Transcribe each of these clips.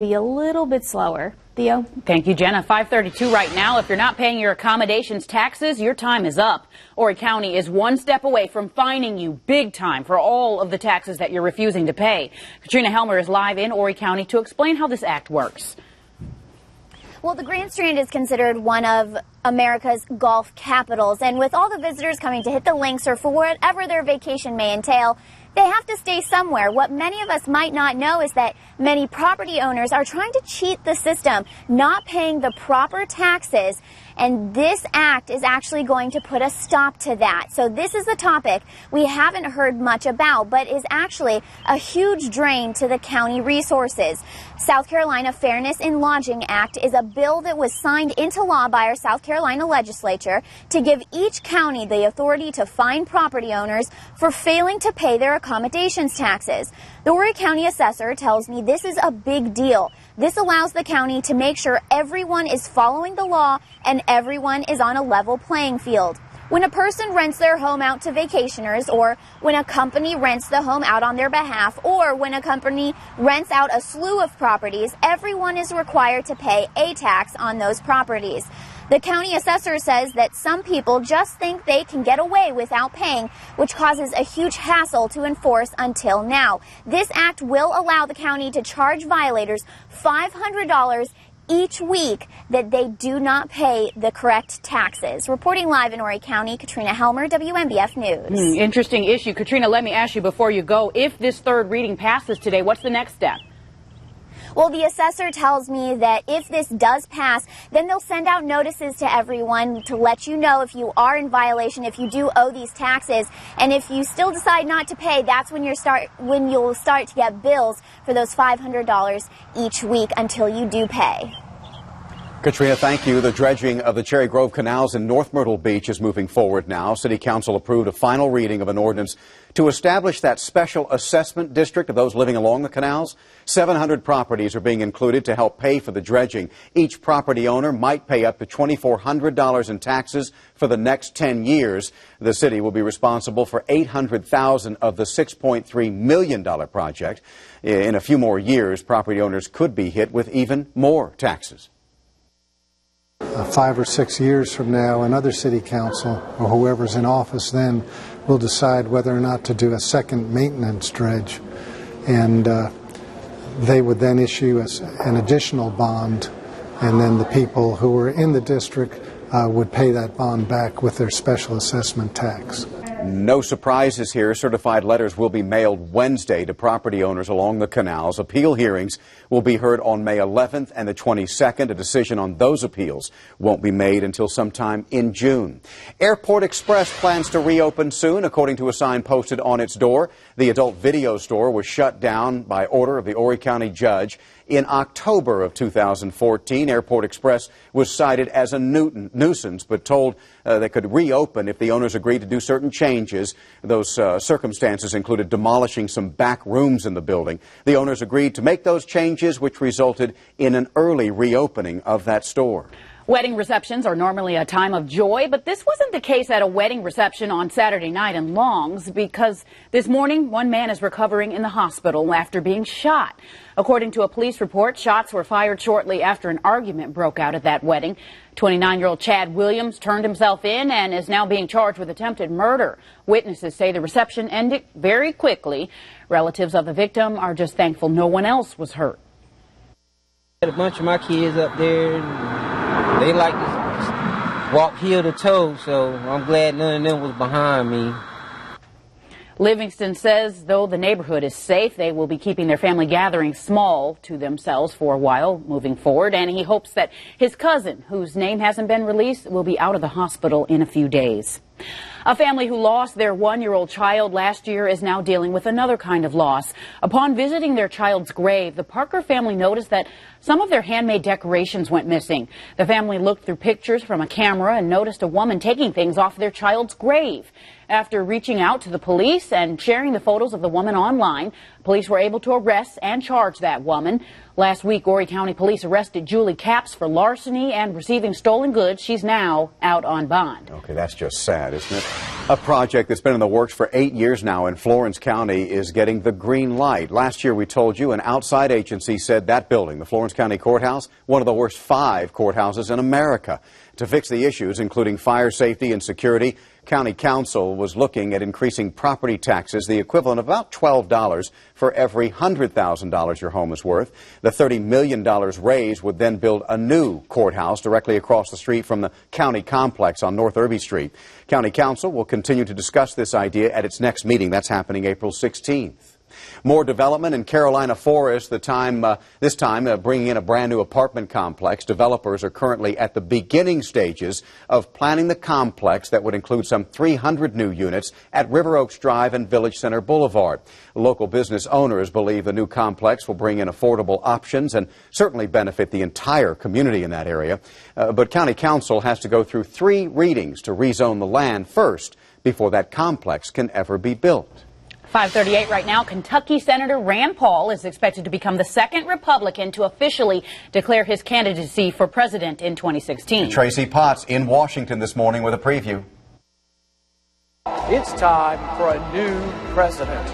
be a little bit slower. Theo? Thank you, Jenna. 5:32 right now. If you're not paying your accommodations taxes, your time is up. Horry County is one step away from fining you big time for all of the taxes that you're refusing to pay. Katrina Helmer is live in Horry County to explain how this act works. Well, the Grand Strand is considered one of America's golf capitals, and with all the visitors coming to hit the links or for whatever their vacation may entail, they have to stay somewhere. What many of us might not know is that many property owners are trying to cheat the system, not paying the proper taxes, and this act is actually going to put a stop to that. So this is a topic we haven't heard much about, but is actually a huge drain to the county resources. South Carolina Fairness in Lodging Act is a bill that was signed into law by our South Carolina legislature to give each county the authority to fine property owners for failing to pay their accommodations taxes. The Horry County assessor tells me this is a big deal. This allows the county to make sure everyone is following the law and everyone is on a level playing field. When a person rents their home out to vacationers, or when a company rents the home out on their behalf, or when a company rents out a slew of properties, everyone is required to pay a tax on those properties. The county assessor says that some people just think they can get away without paying, which causes a huge hassle to enforce until now. This act will allow the county to charge violators $500 each week that they do not pay the correct taxes. Reporting live in Horry County, Katrina Helmer, WMBF News. Interesting issue. Katrina, let me ask you before you go, if this third reading passes today, what's the next step? Well, the assessor tells me that if this does pass, then they'll send out notices to everyone to let you know if you are in violation, if you do owe these taxes. And if you still decide not to pay, that's when you'll start to get bills for those $500 each week until you do pay. Katrina, thank you. The dredging of the Cherry Grove canals in North Myrtle Beach is moving forward now. City Council approved a final reading of an ordinance to establish that special assessment district of those living along the canals. 700 properties are being included to help pay for the dredging. Each property owner might pay up to $2,400 in taxes for the next 10 years. The city will be responsible for $800,000 of the $6.3 million project. In a few more years, property owners could be hit with even more taxes. 5 or 6 years from now, another city council or whoever's in office then will decide whether or not to do a second maintenance dredge, and they would then issue an additional bond, and then the people who are in the district would pay that bond back with their special assessment tax. No surprises here. Certified letters will be mailed Wednesday to property owners along the canals. Appeal hearings will be heard on May 11th and the 22nd. A decision on those appeals won't be made until sometime in June. Airport Express plans to reopen soon, according to a sign posted on its door. The adult video store was shut down by order of the Horry County judge. In October of 2014, Airport Express was cited as a nuisance, but told they could reopen if the owners agreed to do certain changes. Those circumstances included demolishing some back rooms in the building. The owners agreed to make those changes, which resulted in an early reopening of that store. Wedding receptions are normally a time of joy, but this wasn't the case at a wedding reception on Saturday night in Longs, because this morning one man is recovering in the hospital after being shot. According to a police report, shots were fired shortly after an argument broke out at that wedding. 29-year-old Chad Williams turned himself in and is now being charged with attempted murder. Witnesses say the reception ended very quickly. Relatives of the victim are just thankful no one else was hurt. I had a bunch of my kids up there. They like to walk heel to toe, so I'm glad none of them was behind me. Livingston says though the neighborhood is safe, they will be keeping their family gatherings small to themselves for a while moving forward, and he hopes that his cousin, whose name hasn't been released, will be out of the hospital in a few days. A family who lost their one-year-old child last year is now dealing with another kind of loss. Upon visiting their child's grave, the Parker family noticed that some of their handmade decorations went missing. The family looked through pictures from a camera and noticed a woman taking things off their child's grave. After reaching out to the police and sharing the photos of the woman online, police were able to arrest and charge that woman. Last week, Horry County Police arrested Julie Capps for larceny and receiving stolen goods. She's now out on bond. Okay, that's just sad, isn't it? A project that's been in the works for 8 years now in Florence County is getting the green light. Last year, we told you, an outside agency said that building, the Florence County Courthouse, one of the worst 5 courthouses in America. To fix the issues, including fire safety and security, County Council was looking at increasing property taxes, the equivalent of about $12 for every $100,000 your home is worth. The $30 million raised would then build a new courthouse directly across the street from the county complex on North Irby Street. County Council will continue to discuss this idea at its next meeting. That's happening April 16th. More development in Carolina Forest, this time bringing in a brand new apartment complex. Developers are currently at the beginning stages of planning the complex that would include some 300 new units at River Oaks Drive and Village Center Boulevard. Local business owners believe the new complex will bring in affordable options and certainly benefit the entire community in that area. But County Council has to go through 3 readings to rezone the land first before that complex can ever be built. 5:38 right now. Kentucky Senator Rand Paul is expected to become the second Republican to officially declare his candidacy for president in 2016. Tracy Potts in Washington this morning with a preview. It's time for a new president.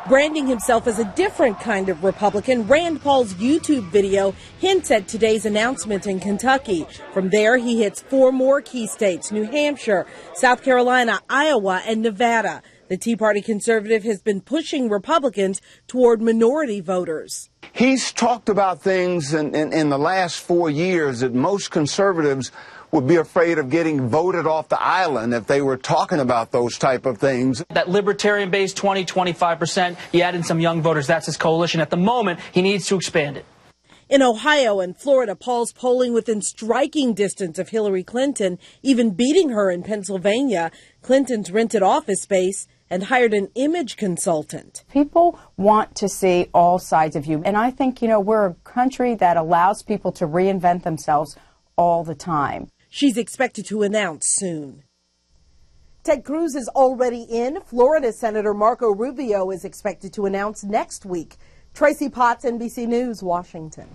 Branding himself as a different kind of Republican, Rand Paul's YouTube video hints at today's announcement in Kentucky. From there, he hits 4 more key states: New Hampshire, South Carolina, Iowa, and Nevada. The Tea Party conservative has been pushing Republicans toward minority voters. He's talked about things in the last 4 years that most conservatives would be afraid of getting voted off the island if they were talking about those type of things. That libertarian base, 20-25%, you add in some young voters, that's his coalition. At the moment, he needs to expand it. In Ohio and Florida, Paul's polling within striking distance of Hillary Clinton, even beating her in Pennsylvania. Clinton's rented office space and hired an image consultant. People want to see all sides of you. And I think, we're a country that allows people to reinvent themselves all the time. She's expected to announce soon. Ted Cruz is already in. Florida Senator Marco Rubio is expected to announce next week. Tracy Potts, NBC News, Washington.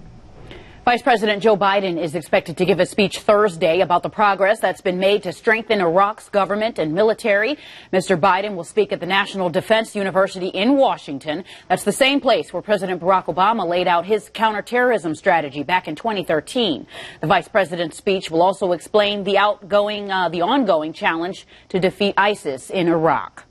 Vice President Joe Biden is expected to give a speech Thursday about the progress that's been made to strengthen Iraq's government and military. Mr. Biden will speak at the National Defense University in Washington. That's the same place where President Barack Obama laid out his counterterrorism strategy back in 2013. The vice president's speech will also explain the ongoing challenge to defeat ISIS in Iraq.